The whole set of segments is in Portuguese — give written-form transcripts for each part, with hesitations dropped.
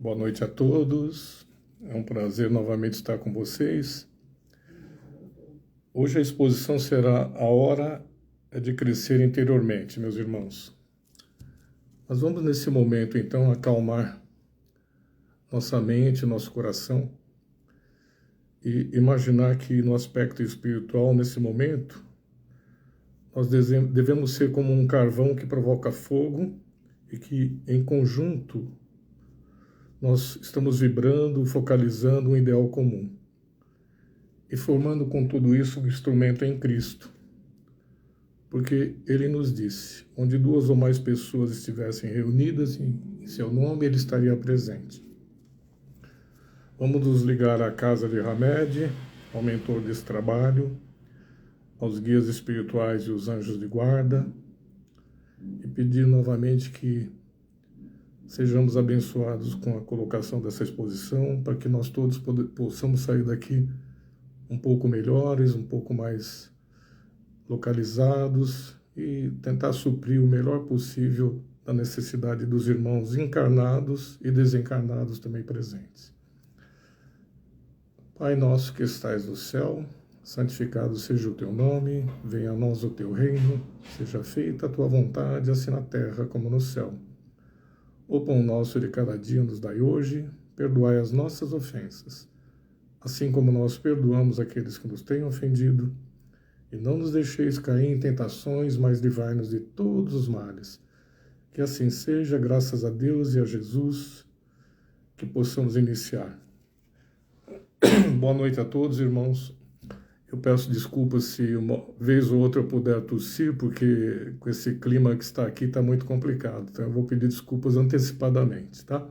Boa noite a todos. É um prazer novamente estar com vocês. Hoje a exposição será A Hora de Crescer Interiormente, meus irmãos. Nós vamos nesse momento então acalmar nossa mente, nosso coração e imaginar que no aspecto espiritual, nesse momento, nós devemos ser como um carvão que provoca fogo e que em conjunto nós estamos vibrando, focalizando um ideal comum e formando com tudo isso um instrumento em Cristo. Porque Ele nos disse, onde duas ou mais pessoas estivessem reunidas em seu nome, Ele estaria presente. Vamos nos ligar à casa de Hamed, ao mentor desse trabalho, aos guias espirituais e os anjos de guarda, e pedir novamente que sejamos abençoados com a colocação dessa exposição, para que nós todos possamos sair daqui um pouco melhores, um pouco mais localizados e tentar suprir o melhor possível da necessidade dos irmãos encarnados e desencarnados também presentes. Pai nosso que estais no céu, santificado seja o teu nome, venha a nós o teu reino, seja feita a tua vontade, assim na terra como no céu. O pão nosso de cada dia nos dai hoje, perdoai as nossas ofensas, assim como nós perdoamos aqueles que nos têm ofendido, e não nos deixeis cair em tentações, mas livrai-nos de todos os males. Que assim seja, graças a Deus e a Jesus, que possamos iniciar. Boa noite a todos, irmãos. Eu peço desculpas se uma vez ou outra eu puder tossir, porque com esse clima que está aqui está muito complicado. Então eu vou pedir desculpas antecipadamente, tá?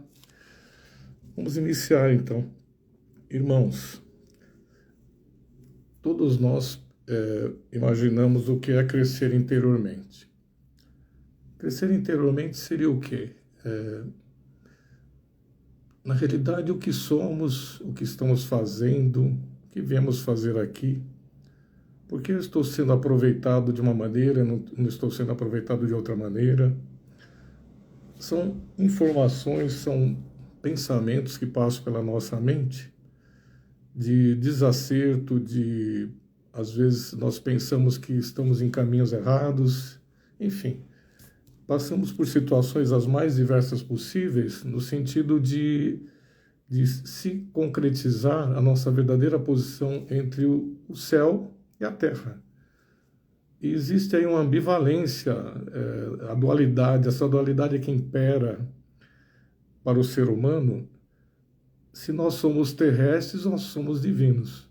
Vamos iniciar então. Irmãos, todos nós imaginamos o que é crescer interiormente. Crescer interiormente seria o quê? Na realidade, o que somos, o que estamos fazendo, o que viemos fazer aqui, porque eu estou sendo aproveitado de uma maneira, não estou sendo aproveitado de outra maneira. São informações, são pensamentos que passam pela nossa mente, de desacerto, às vezes nós pensamos que estamos em caminhos errados, enfim. Passamos por situações as mais diversas possíveis, no sentido de se concretizar a nossa verdadeira posição entre o céu e a terra. E existe aí uma ambivalência, a dualidade, essa dualidade é que impera para o ser humano, se nós somos terrestres ou nós somos divinos.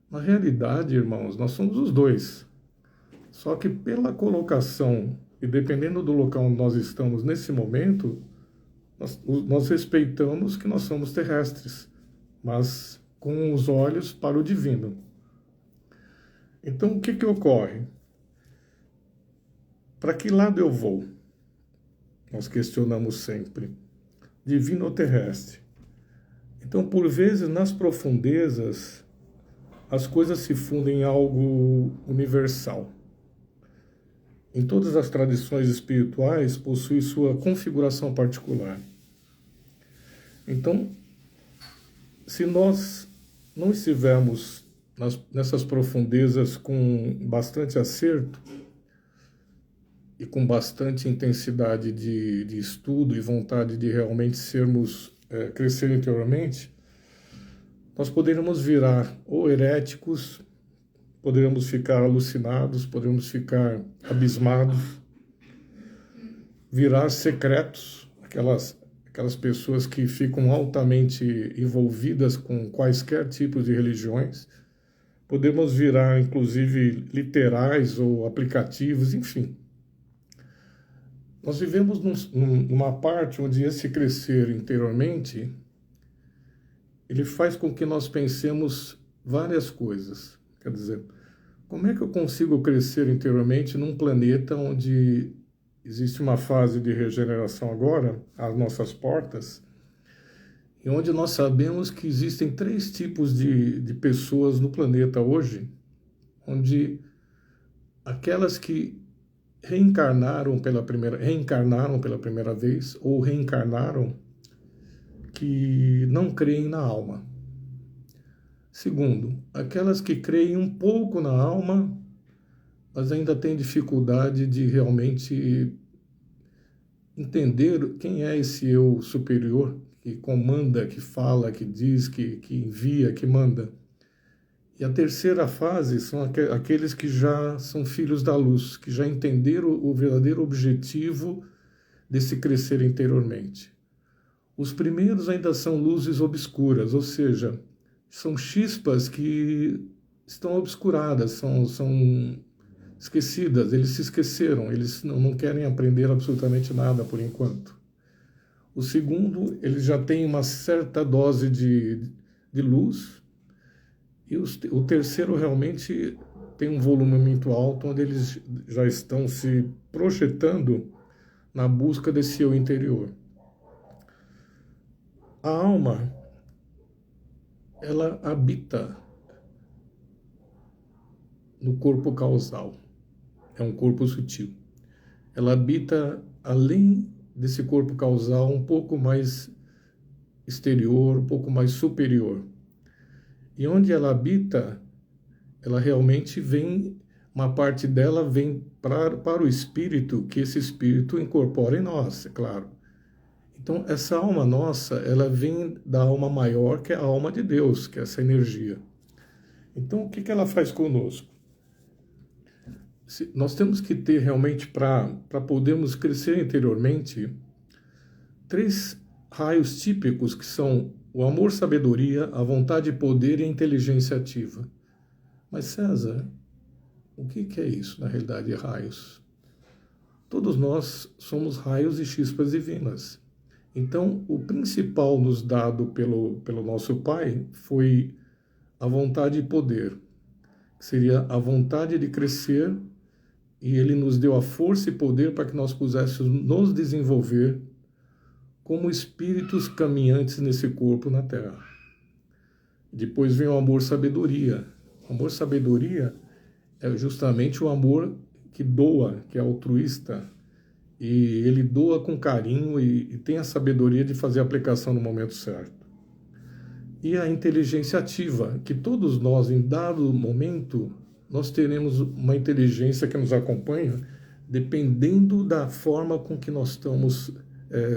Na realidade, irmãos, nós somos os dois. Só que pela colocação, e dependendo do local onde nós estamos nesse momento, nós respeitamos que nós somos terrestres, mas com os olhos para o divino. Então, o que ocorre? Para que lado eu vou? Nós questionamos sempre. Divino ou terrestre? Então, por vezes, nas profundezas, as coisas se fundem em algo universal. Em todas as tradições espirituais, possui sua configuração particular. Então, se nós não estivermos nessas profundezas com bastante acerto e com bastante intensidade de estudo e vontade de realmente crescer interiormente, nós poderíamos virar ou heréticos, poderíamos ficar alucinados, poderíamos ficar abismados, virar secretos, aquelas pessoas que ficam altamente envolvidas com quaisquer tipos de religiões, podemos virar, inclusive, literais ou aplicativos, enfim. Nós vivemos numa parte onde esse crescer interiormente, ele faz com que nós pensemos várias coisas. Quer dizer, como é que eu consigo crescer interiormente num planeta onde existe uma fase de regeneração agora, às nossas portas, e onde nós sabemos que existem 3 tipos de pessoas no planeta hoje, onde aquelas que reencarnaram pela primeira vez, ou reencarnaram, que não creem na alma. Segundo, aquelas que creem um pouco na alma, mas ainda têm dificuldade de realmente entender quem é esse eu superior que comanda, que fala, que diz, que envia, que manda. E a terceira fase são aqueles que já são filhos da luz, que já entenderam o verdadeiro objetivo desse crescer interiormente. Os primeiros ainda são luzes obscuras, ou seja, são chispas que estão obscuradas, são esquecidas, eles se esqueceram, eles não querem aprender absolutamente nada por enquanto. O segundo, eles já têm uma certa dose de luz, e o terceiro realmente tem um volume muito alto, onde eles já estão se projetando na busca desse eu interior. A alma, ela habita no corpo causal. É um corpo sutil. Ela habita além desse corpo causal, um pouco mais exterior, um pouco mais superior. E onde ela habita, ela realmente vem, uma parte dela vem para o espírito, que esse espírito incorpora em nós, é claro. Então, essa alma nossa, ela vem da alma maior, que é a alma de Deus, que é essa energia. Então, o que ela faz conosco? Nós temos que ter realmente, para podermos crescer interiormente, 3 raios típicos, que são o amor, sabedoria, a vontade, poder e a inteligência ativa. Mas, César, o que é isso, na realidade, raios? Todos nós somos raios e chispas divinas. Então, o principal nos dado pelo nosso Pai foi a vontade e poder, que seria a vontade de crescer, e Ele nos deu a força e poder para que nós pudéssemos nos desenvolver como espíritos caminhantes nesse corpo na Terra. Depois vem o amor-sabedoria. O amor-sabedoria é justamente o amor que doa, que é altruísta, e ele doa com carinho e tem a sabedoria de fazer a aplicação no momento certo. E a inteligência ativa, que todos nós, em dado momento, nós teremos uma inteligência que nos acompanha, dependendo da forma com que nós estamos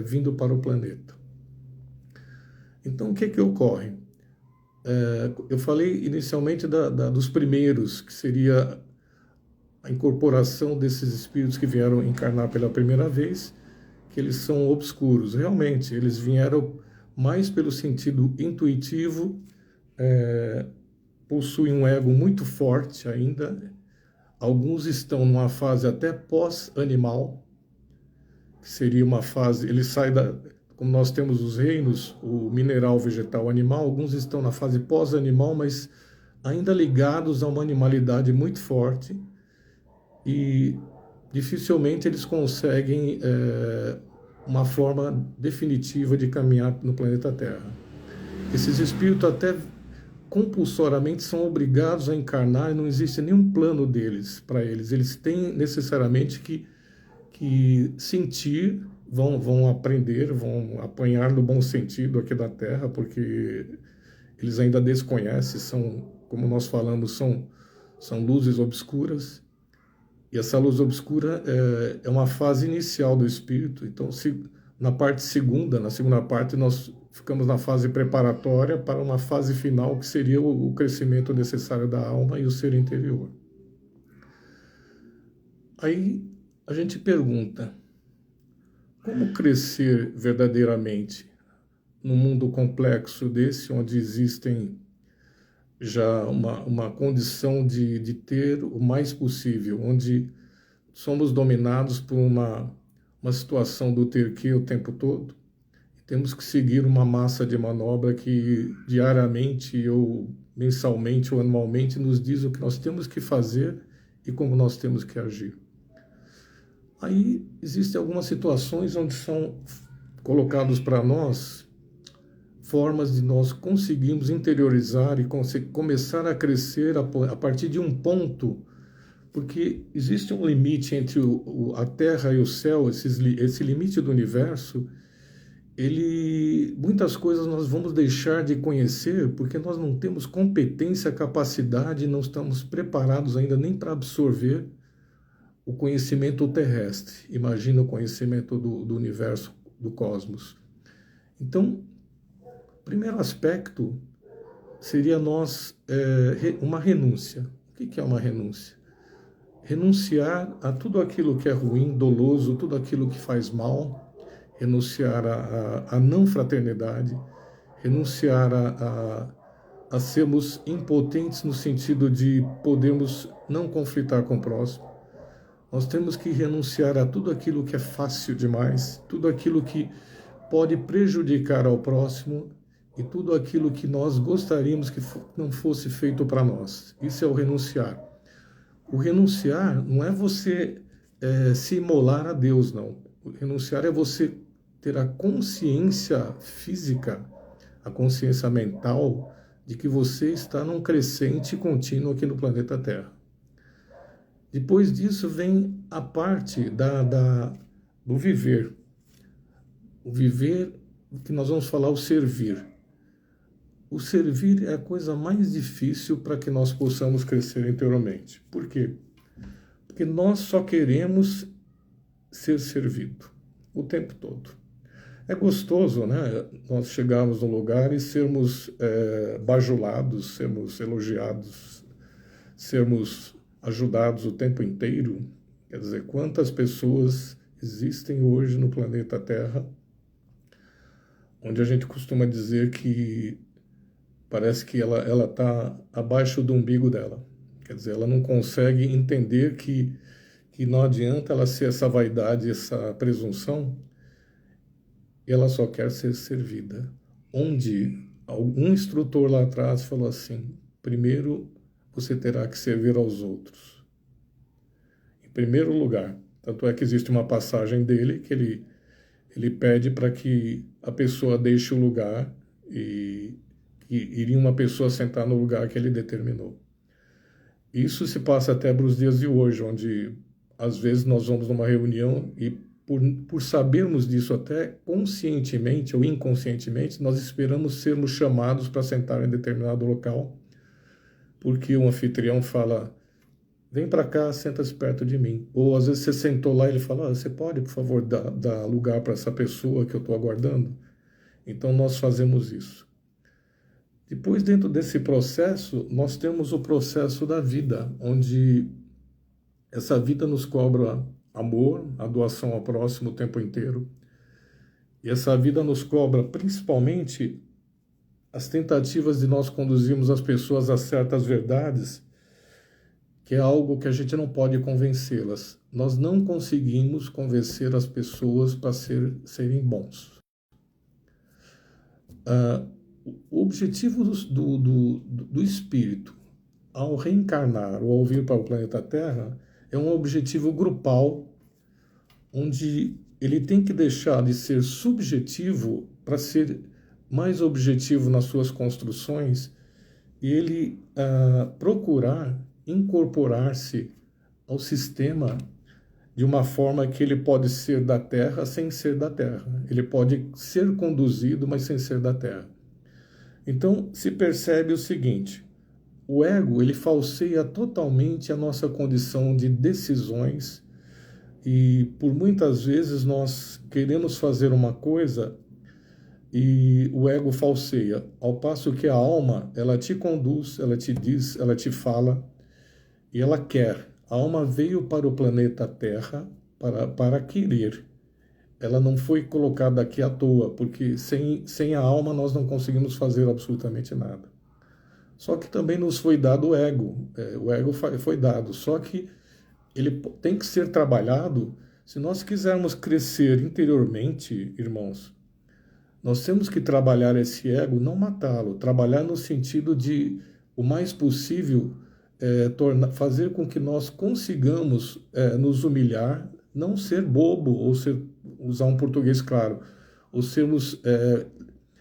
vindo para o planeta. Então, o que ocorre? Eu falei inicialmente dos primeiros, que seria a incorporação desses espíritos que vieram encarnar pela primeira vez, que eles são obscuros. Realmente, eles vieram mais pelo sentido intuitivo, possuem um ego muito forte ainda. Alguns estão numa fase até pós-animal, que seria uma fase, ele sai como nós temos os reinos, o mineral, vegetal, animal, alguns estão na fase pós-animal, mas ainda ligados a uma animalidade muito forte, e dificilmente eles conseguem uma forma definitiva de caminhar no planeta Terra. Esses espíritos até compulsoriamente são obrigados a encarnar, e não existe nenhum plano deles para eles. Eles têm necessariamente que sentir, vão aprender, vão apanhar no bom sentido aqui da Terra, porque eles ainda desconhecem, como nós falamos, são luzes obscuras. E essa luz obscura é uma fase inicial do espírito. Então, na segunda parte, nós ficamos na fase preparatória para uma fase final, que seria o crescimento necessário da alma e o ser interior. Aí a gente pergunta, como crescer verdadeiramente num mundo complexo desse, onde existem já uma condição de ter o mais possível, onde somos dominados por uma situação do ter que o tempo todo. Temos que seguir uma massa de manobra que diariamente ou mensalmente ou anualmente nos diz o que nós temos que fazer e como nós temos que agir. Aí existem algumas situações onde são colocados para nós formas de nós conseguirmos interiorizar e começar a crescer a partir de um ponto, porque existe um limite entre a Terra e o céu, esse limite do universo, muitas coisas nós vamos deixar de conhecer porque nós não temos competência, capacidade, não estamos preparados ainda nem para absorver o conhecimento terrestre. Imagina o conhecimento do universo, do cosmos. Então, o primeiro aspecto seria uma renúncia. O que é uma renúncia? Renunciar a tudo aquilo que é ruim, doloso, tudo aquilo que faz mal, renunciar à não fraternidade, renunciar a sermos impotentes no sentido de podermos não conflitar com o próximo. Nós temos que renunciar a tudo aquilo que é fácil demais, tudo aquilo que pode prejudicar ao próximo e tudo aquilo que nós gostaríamos que não fosse feito para nós. Isso é o renunciar. O renunciar não é você se imolar a Deus, não. O renunciar é você ter a consciência física, a consciência mental de que você está num crescente contínuo aqui no planeta Terra. Depois disso vem a parte do viver. O viver, que nós vamos falar, o servir. O servir é a coisa mais difícil para que nós possamos crescer interiormente. Por quê? Porque nós só queremos ser servido o tempo todo. É gostoso, né? Nós chegarmos num lugar e sermos bajulados, sermos elogiados, sermos ajudados o tempo inteiro. Quer dizer, quantas pessoas existem hoje no planeta Terra, onde a gente costuma dizer que parece que ela está abaixo do umbigo dela. Quer dizer, ela não consegue entender que não adianta ela ser essa vaidade, essa presunção, ela só quer ser servida. Onde algum instrutor lá atrás falou assim: primeiro você terá que servir aos outros. Em primeiro lugar. Tanto é que existe uma passagem dele que ele pede para que a pessoa deixe o lugar e iria uma pessoa sentar no lugar que ele determinou. Isso se passa até para os dias de hoje, onde às vezes nós vamos numa reunião e por sabermos disso até conscientemente ou inconscientemente, nós esperamos sermos chamados para sentar em determinado local, porque o anfitrião fala: vem para cá, senta-se perto de mim. Ou às vezes você sentou lá e ele fala: você pode, por favor, dar lugar para essa pessoa que eu estou aguardando? Então nós fazemos isso. Depois, dentro desse processo, nós temos o processo da vida, onde essa vida nos cobra amor, a doação ao próximo o tempo inteiro. E essa vida nos cobra principalmente as tentativas de nós conduzirmos as pessoas a certas verdades, que é algo que a gente não pode convencê-las. Nós não conseguimos convencer as pessoas para serem bons. O objetivo do espírito, ao reencarnar ou ao vir para o planeta Terra, é um objetivo grupal, onde ele tem que deixar de ser subjetivo para ser mais objetivo nas suas construções e ele procurar incorporar-se ao sistema de uma forma que ele pode ser da Terra sem ser da Terra. Ele pode ser conduzido, mas sem ser da Terra. Então, se percebe o seguinte: o ego, ele falseia totalmente a nossa condição de decisões e, por muitas vezes, nós queremos fazer uma coisa e o ego falseia, ao passo que a alma, ela te conduz, ela te diz, ela te fala e ela quer. A alma veio para o planeta Terra para querer. Ela não foi colocada aqui à toa, porque sem a alma nós não conseguimos fazer absolutamente nada. Só que também nos foi dado o ego. O ego foi dado, só que ele tem que ser trabalhado. Se nós quisermos crescer interiormente, irmãos, nós temos que trabalhar esse ego, não matá-lo, trabalhar no sentido de, o mais possível, fazer com que nós consigamos nos humilhar, não ser bobo, ou usar um português claro, ou sermos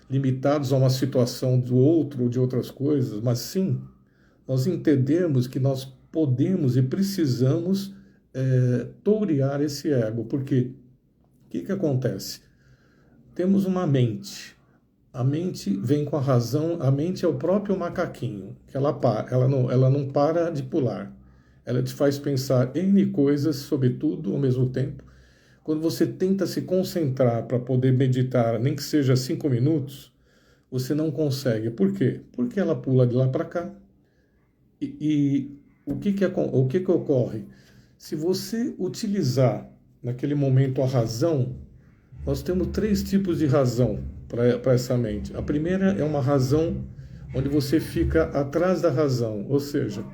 limitados a uma situação do outro ou de outras coisas, mas sim, nós entendermos que nós podemos e precisamos tourear esse ego, porque o que acontece? temos uma mente. A mente vem com a razão, a mente é o próprio macaquinho, que ela não para de pular. Ela te faz pensar N coisas sobre tudo ao mesmo tempo. Quando você tenta se concentrar para poder meditar, nem que seja 5 minutos, você não consegue. Por quê? Porque ela pula de lá para cá. E o que ocorre? Se você utilizar naquele momento a razão, nós temos 3 tipos de razão para essa mente. A primeira é uma razão onde você fica atrás da razão, ou seja,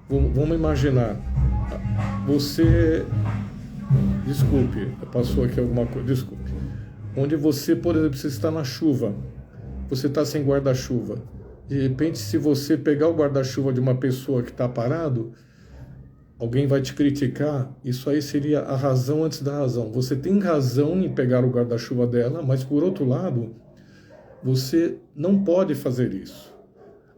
vamos imaginar, você, desculpe, passou aqui alguma coisa, desculpe, onde você, por exemplo, você está na chuva, você está sem guarda-chuva, de repente, se você pegar o guarda-chuva de uma pessoa que está parado, alguém vai te criticar, isso aí seria a razão antes da razão. Você tem razão em pegar o guarda-chuva dela, mas por outro lado, você não pode fazer isso.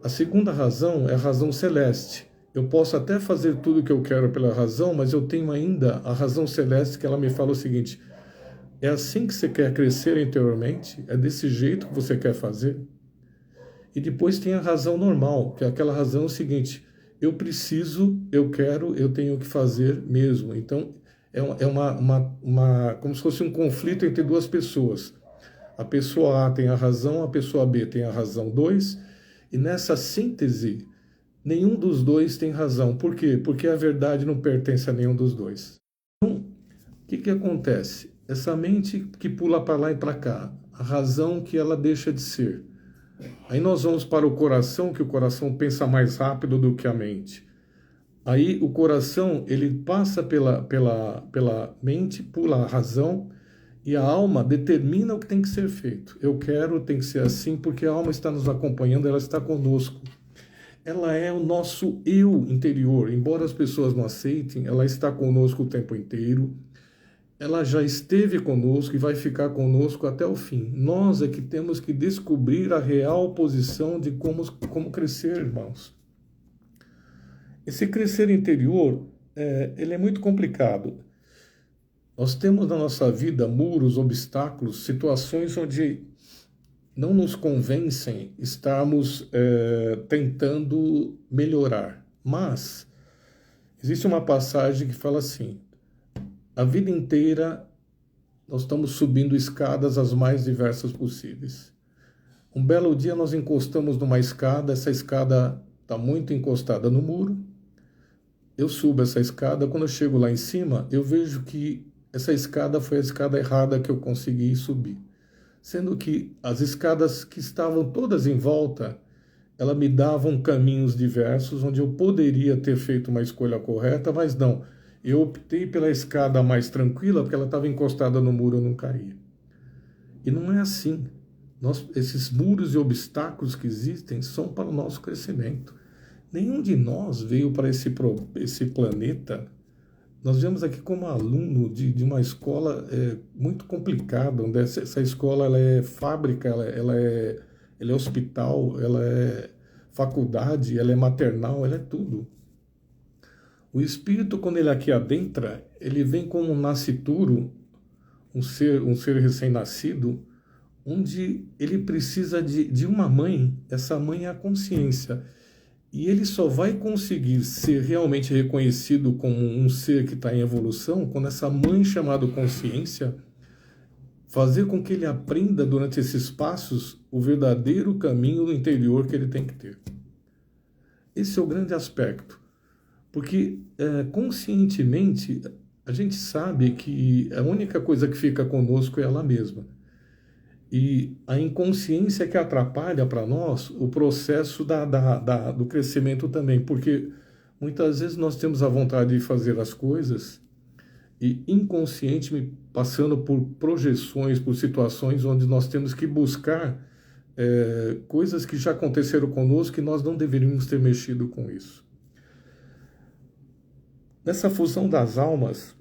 A segunda razão é a razão celeste. Eu posso até fazer tudo o que eu quero pela razão, mas eu tenho ainda a razão celeste que ela me fala o seguinte: é assim que você quer crescer interiormente? É desse jeito que você quer fazer? E depois tem a razão normal, que é aquela razão seguinte: eu preciso, eu quero, eu tenho que fazer mesmo. Então, é como se fosse um conflito entre duas pessoas. A pessoa A tem a razão, a pessoa B tem a razão 2, e nessa síntese, nenhum dos dois tem razão. Por quê? Porque a verdade não pertence a nenhum dos dois. Então, o que acontece? Essa mente que pula para lá e para cá, a razão que ela deixa de ser. Aí nós vamos para o coração, que o coração pensa mais rápido do que a mente. Aí o coração, ele passa pela mente, pula a razão, e a alma determina o que tem que ser feito. Eu quero, tem que ser assim, porque a alma está nos acompanhando, ela está conosco. Ela é o nosso eu interior. Embora as pessoas não aceitem, ela está conosco o tempo inteiro. Ela já esteve conosco e vai ficar conosco até o fim. Nós é que temos que descobrir a real posição de como crescer, irmãos. Esse crescer interior, ele é muito complicado. Nós temos na nossa vida muros, obstáculos, situações onde não nos convencem estarmos tentando melhorar. Mas existe uma passagem que fala assim: a vida inteira nós estamos subindo escadas as mais diversas possíveis. Um belo dia nós encostamos numa escada, essa escada está muito encostada no muro. Eu subo essa escada, quando eu chego lá em cima, eu vejo que essa escada foi a escada errada que eu consegui subir. Sendo que as escadas que estavam todas em volta, elas me davam caminhos diversos, onde eu poderia ter feito uma escolha correta, mas não. Eu optei pela escada mais tranquila, porque ela estava encostada no muro, eu não caía. E não é assim. Esses muros e obstáculos que existem são para o nosso crescimento. Nenhum de nós veio para esse planeta. Nós viemos aqui como aluno de uma escola muito complicada, onde essa escola ela é fábrica, ela é hospital, ela é faculdade, ela é maternal, ela é tudo. O espírito, quando ele aqui adentra, ele vem como um nascituro, um ser recém-nascido, onde ele precisa de uma mãe. Essa mãe é a consciência. E ele só vai conseguir ser realmente reconhecido como um ser que está em evolução quando essa mãe chamada consciência fazer com que ele aprenda durante esses passos o verdadeiro caminho do interior que ele tem que ter. Esse é o grande aspecto. Porque conscientemente a gente sabe que a única coisa que fica conosco é ela mesma. E a inconsciência que atrapalha para nós o processo do crescimento também, porque muitas vezes nós temos a vontade de fazer as coisas e inconscientemente passando por projeções, por situações onde nós temos que buscar coisas que já aconteceram conosco e nós não deveríamos ter mexido com isso. Nessa fusão das almas,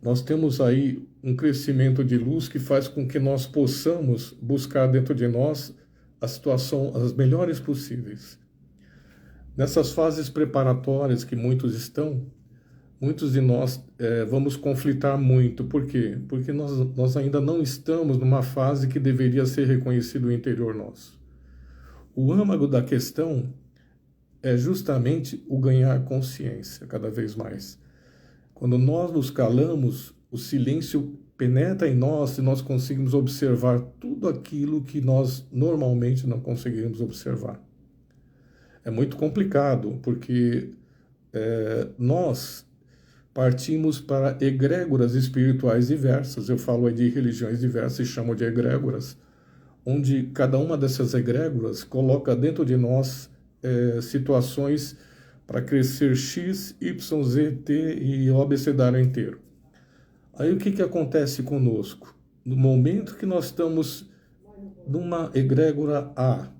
nós temos aí um crescimento de luz que faz com que nós possamos buscar dentro de nós a situação as melhores possíveis. Nessas fases preparatórias que muitos muitos de nós vamos conflitar muito. Por quê? Porque nós ainda não estamos numa fase que deveria ser reconhecido o interior nosso. O âmago da questão é justamente o ganhar consciência cada vez mais. Quando nós nos calamos, o silêncio penetra em nós e nós conseguimos observar tudo aquilo que nós normalmente não conseguimos observar. É muito complicado, porque nós partimos para egrégoras espirituais diversas. Eu falo aí de religiões diversas e chamo de egrégoras, onde cada uma dessas egrégoras coloca dentro de nós situações para crescer X, Y, Z, T e o abecedário inteiro. Aí o que acontece conosco? No momento que nós estamos numa egrégora A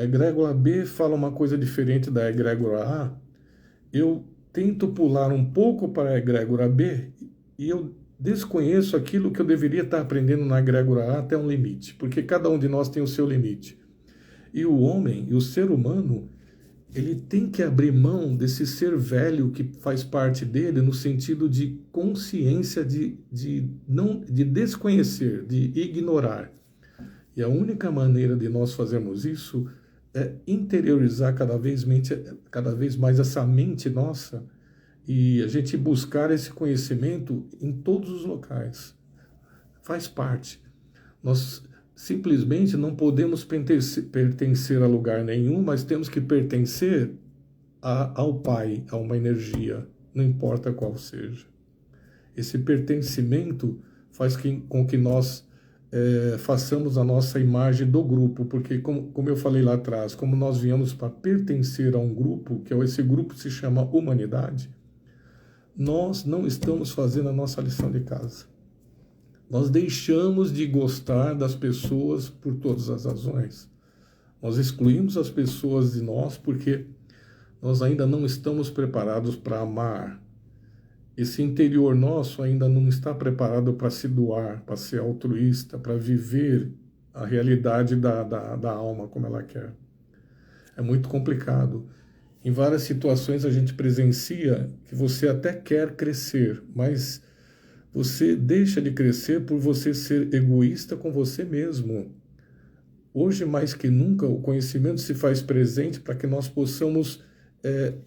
egrégora B fala uma coisa diferente da egrégora A, eu tento pular um pouco para a egrégora B e eu desconheço aquilo que eu deveria estar aprendendo na egrégora A até um limite, porque cada um de nós tem o seu limite. E o homem, e o ser humano, ele tem que abrir mão desse ser velho que faz parte dele no sentido de consciência, de desconhecer, de ignorar. E a única maneira de nós fazermos isso é interiorizar cada vez mais essa mente nossa e a gente buscar esse conhecimento em todos os locais. Faz parte. Nós simplesmente não podemos pertencer a lugar nenhum, mas temos que pertencer ao Pai, a uma energia, não importa qual seja. Esse pertencimento faz com que nós façamos a nossa imagem do grupo, porque como eu falei lá atrás, como nós viemos para pertencer a um grupo, que esse grupo se chama humanidade, nós não estamos fazendo a nossa lição de casa. Nós deixamos de gostar das pessoas por todas as razões. Nós excluímos as pessoas de nós porque nós ainda não estamos preparados para amar. Esse interior nosso ainda não está preparado para se doar, para ser altruísta, para viver a realidade da alma como ela quer. É muito complicado. Em várias situações a gente presencia que você até quer crescer, mas você deixa de crescer por você ser egoísta com você mesmo. Hoje, mais que nunca, o conhecimento se faz presente para que nós possamos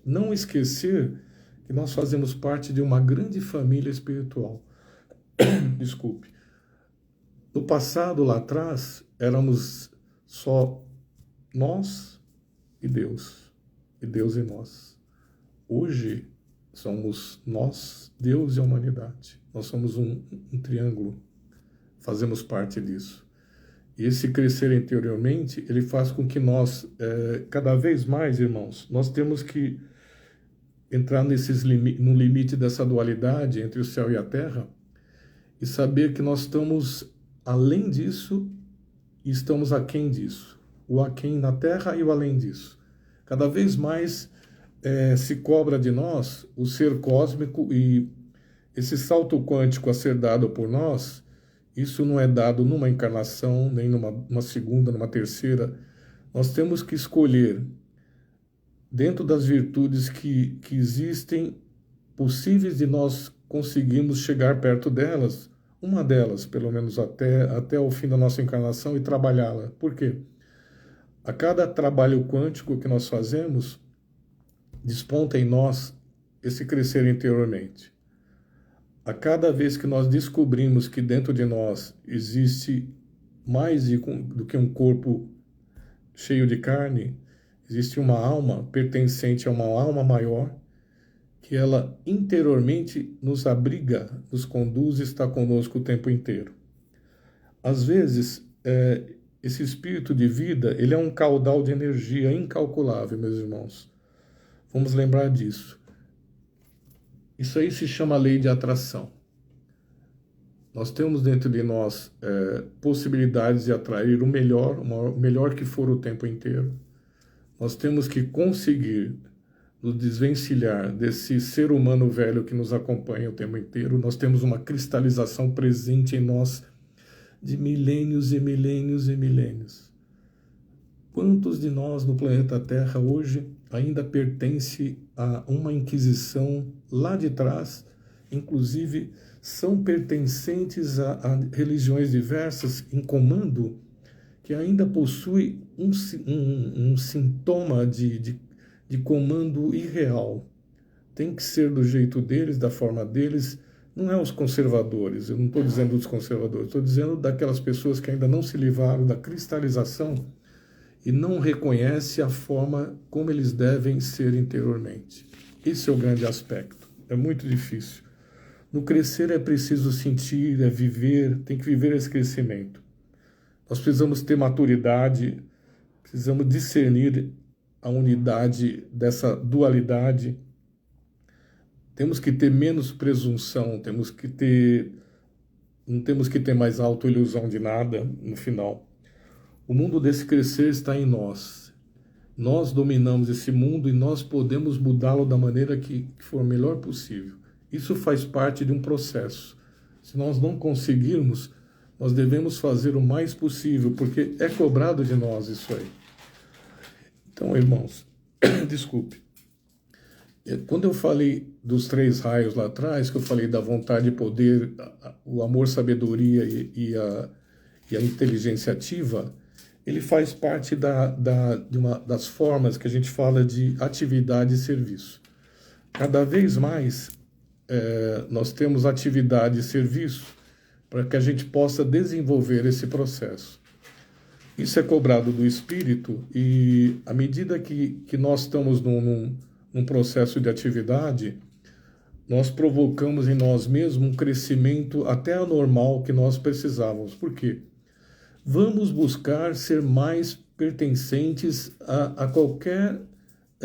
não esquecer que nós fazemos parte de uma grande família espiritual. Desculpe. No passado, lá atrás, éramos só nós e Deus e nós. Hoje, somos nós, Deus e a humanidade. Nós somos um triângulo, fazemos parte disso. E esse crescer interiormente, ele faz com que nós, cada vez mais, irmãos, nós temos que entrar no limite dessa dualidade entre o céu e a terra e saber que nós estamos além disso e estamos aquém disso. O aquém na terra e o além disso. Cada vez mais se cobra de nós o ser cósmico e esse salto quântico a ser dado por nós, isso não é dado numa encarnação, nem numa segunda, numa terceira. Nós temos que escolher, dentro das virtudes que existem, possíveis de nós conseguirmos chegar perto delas, uma delas, pelo menos até o fim da nossa encarnação, e trabalhá-la. Por quê? A cada trabalho quântico que nós fazemos, desponta em nós esse crescer interiormente. A cada vez que nós descobrimos que dentro de nós existe mais do que um corpo cheio de carne, existe uma alma pertencente a uma alma maior, que ela interiormente nos abriga, nos conduz e está conosco o tempo inteiro. Às vezes, esse espírito de vida, ele é um caudal de energia incalculável, meus irmãos. Vamos lembrar disso. Isso aí se chama lei de atração. Nós temos dentro de nós possibilidades de atrair o melhor que for o tempo inteiro. Nós temos que conseguir nos desvencilhar desse ser humano velho que nos acompanha o tempo inteiro. Nós temos uma cristalização presente em nós de milênios e milênios e milênios. Quantos de nós no planeta Terra hoje ainda pertence a uma inquisição lá de trás, inclusive são pertencentes a religiões diversas em comando, que ainda possui um sintoma de comando irreal. Tem que ser do jeito deles, da forma deles. Não é os conservadores, eu não estou dizendo dos conservadores, estou dizendo daquelas pessoas que ainda não se livraram da cristalização e não reconhecem a forma como eles devem ser interiormente. Esse é o grande aspecto. É muito difícil. No crescer é preciso sentir, é viver, tem que viver esse crescimento. Nós precisamos ter maturidade, precisamos discernir a unidade dessa dualidade. Temos que ter menos presunção, não temos que ter mais autoilusão de nada no final. O mundo desse crescer está em nós. Nós dominamos esse mundo e nós podemos mudá-lo da maneira que for melhor possível. Isso faz parte de um processo. Se nós não conseguirmos, nós devemos fazer o mais possível, porque é cobrado de nós isso aí. Então, irmãos, desculpe. Quando eu falei dos 3 raios lá atrás, que eu falei da vontade e poder, o amor, sabedoria e a inteligência ativa, ele faz parte de uma das formas que a gente fala de atividade e serviço. Cada vez mais nós temos atividade e serviço para que a gente possa desenvolver esse processo. Isso é cobrado do espírito e à medida que nós estamos num processo de atividade, nós provocamos em nós mesmos um crescimento até anormal que nós precisávamos. Por quê? Vamos buscar ser mais pertencentes a qualquer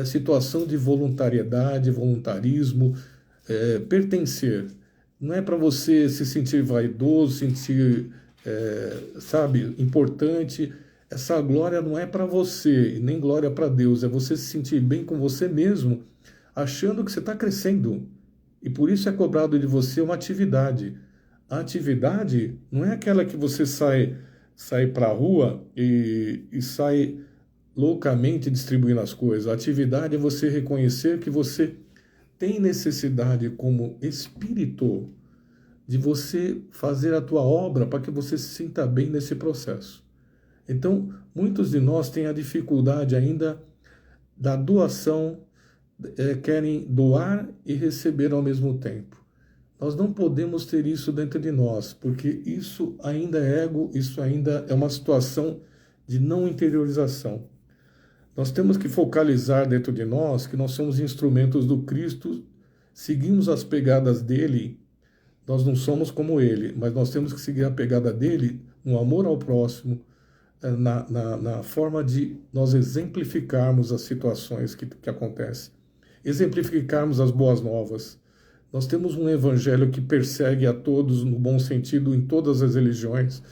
situação de voluntariedade, voluntarismo, pertencer. Não é para você se sentir vaidoso, sentir, importante. Essa glória não é para você, nem glória para Deus. É você se sentir bem com você mesmo, achando que você está crescendo. E por isso é cobrado de você uma atividade. A atividade não é aquela que você sai para a rua e sai loucamente distribuindo as coisas. A atividade é você reconhecer que você tem necessidade como espírito de você fazer a tua obra para que você se sinta bem nesse processo. Então, muitos de nós têm a dificuldade ainda da doação, querem doar e receber ao mesmo tempo. Nós não podemos ter isso dentro de nós, porque isso ainda é ego, isso ainda é uma situação de não interiorização. Nós temos que focalizar dentro de nós que nós somos instrumentos do Cristo, seguimos as pegadas dele. Nós não somos como ele, mas nós temos que seguir a pegada dele no amor ao próximo, na forma de nós exemplificarmos as situações que acontecem, exemplificarmos as boas novas. Nós temos um evangelho que persegue a todos, no bom sentido, em todas as religiões,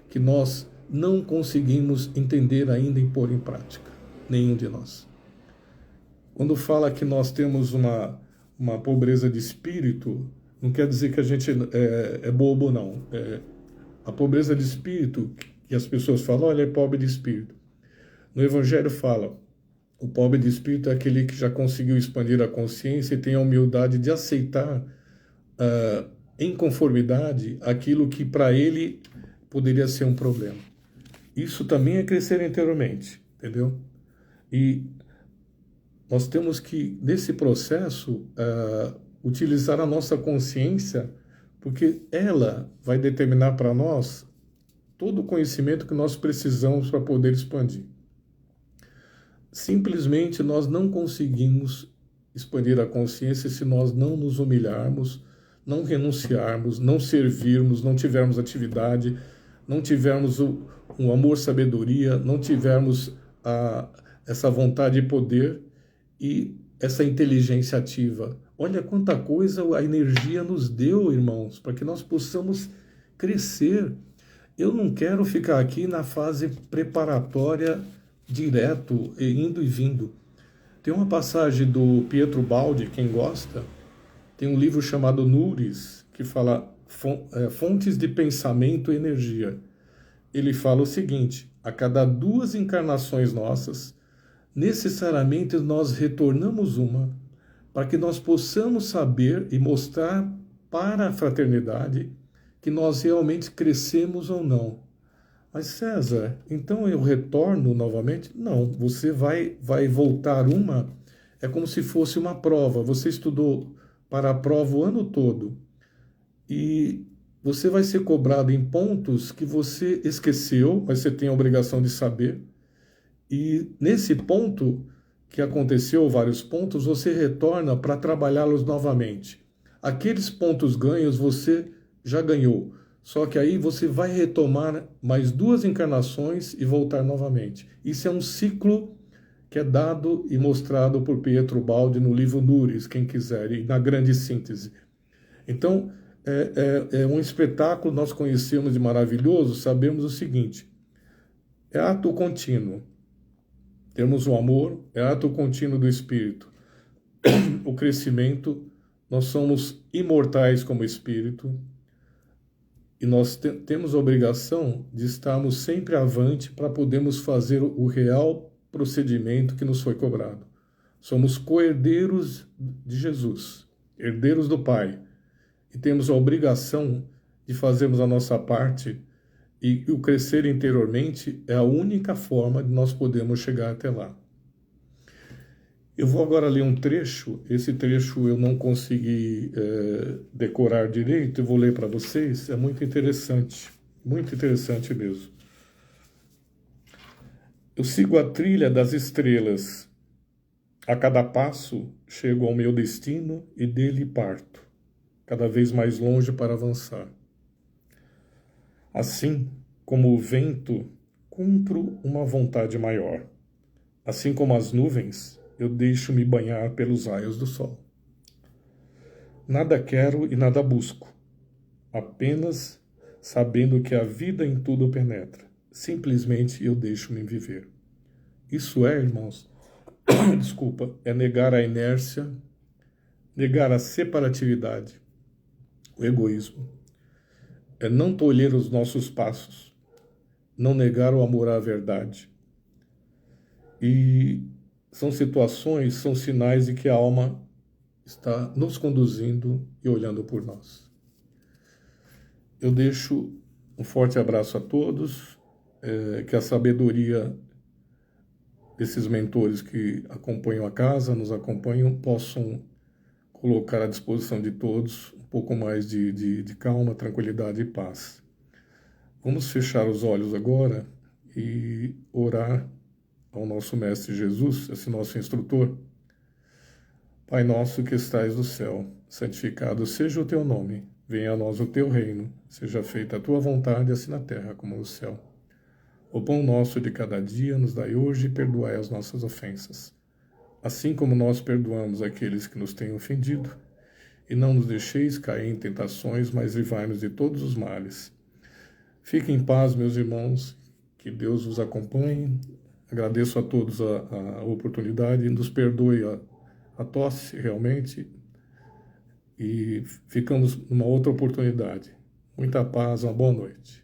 que nós não conseguimos entender ainda e pôr em prática. Nenhum de nós. Quando fala que nós temos uma pobreza de espírito, não quer dizer que a gente é bobo, não. A pobreza de espírito, que as pessoas falam, olha, é pobre de espírito. No Evangelho fala, o pobre de espírito é aquele que já conseguiu expandir a consciência e tem a humildade de aceitar em conformidade aquilo que para ele poderia ser um problema. Isso também é crescer interiormente, entendeu? E nós temos que, nesse processo, utilizar a nossa consciência, porque ela vai determinar para nós todo o conhecimento que nós precisamos para poder expandir. Simplesmente nós não conseguimos expandir a consciência se nós não nos humilharmos, não renunciarmos, não servirmos, não tivermos atividade, não tivermos um amor, sabedoria, não tivermos essa vontade e poder e essa inteligência ativa. Olha quanta coisa a energia nos deu, irmãos, para que nós possamos crescer. Eu não quero ficar aqui na fase preparatória direto, indo e vindo. Tem uma passagem do Pietro Baldi, quem gosta, tem um livro chamado Nuris, que fala fontes de pensamento e energia. Ele fala o seguinte, a cada 2 encarnações nossas, necessariamente nós retornamos uma para que nós possamos saber e mostrar para a fraternidade que nós realmente crescemos ou não. Mas César, então eu retorno novamente? Não, você vai voltar uma, é como se fosse uma prova. Você estudou para a prova o ano todo e você vai ser cobrado em pontos que você esqueceu, mas você tem a obrigação de saber. E nesse ponto que aconteceu, vários pontos, você retorna para trabalhá-los novamente. Aqueles pontos ganhos você já ganhou, só que aí você vai retomar mais 2 encarnações e voltar novamente. Isso é um ciclo que é dado e mostrado por Pietro Baldi no livro Nuris, quem quiser, e na grande síntese. Então, é um espetáculo, nós conhecemos de maravilhoso, sabemos o seguinte, é ato contínuo. Temos o amor, é ato contínuo do Espírito. O crescimento, nós somos imortais como Espírito e nós temos a obrigação de estarmos sempre avante para podermos fazer o real procedimento que nos foi cobrado. Somos co-herdeiros de Jesus, herdeiros do Pai, e temos a obrigação de fazermos a nossa parte, e o crescer interiormente é a única forma de nós podermos chegar até lá. Eu vou agora ler um trecho, esse trecho eu não consegui decorar direito, eu vou ler para vocês, é muito interessante mesmo. Eu sigo a trilha das estrelas, a cada passo chego ao meu destino e dele parto, cada vez mais longe para avançar. Assim como o vento, cumpro uma vontade maior. Assim como as nuvens, eu deixo-me banhar pelos raios do sol. Nada quero e nada busco, apenas sabendo que a vida em tudo penetra. Simplesmente eu deixo-me viver. Isso é, irmãos, desculpa, é negar a inércia, negar a separatividade, o egoísmo. É não tolher os nossos passos, não negar o amor à verdade. E são situações, são sinais de que a alma está nos conduzindo e olhando por nós. Eu deixo um forte abraço a todos, que a sabedoria desses mentores que acompanham a casa, nos acompanham, possam colocar à disposição de todos um pouco mais de calma, tranquilidade e paz. Vamos fechar os olhos agora e orar ao nosso Mestre Jesus, esse nosso instrutor. Pai nosso que estais no céu, santificado seja o teu nome, venha a nós o teu reino, seja feita a tua vontade, assim na terra como no céu. O pão nosso de cada dia nos dai hoje e perdoai as nossas ofensas, assim como nós perdoamos aqueles que nos têm ofendido, e não nos deixeis cair em tentações, mas livrai-nos de todos os males. Fiquem em paz, meus irmãos, que Deus vos acompanhe. Agradeço a todos a oportunidade, nos perdoe a tosse realmente, e ficamos numa outra oportunidade. Muita paz, uma boa noite.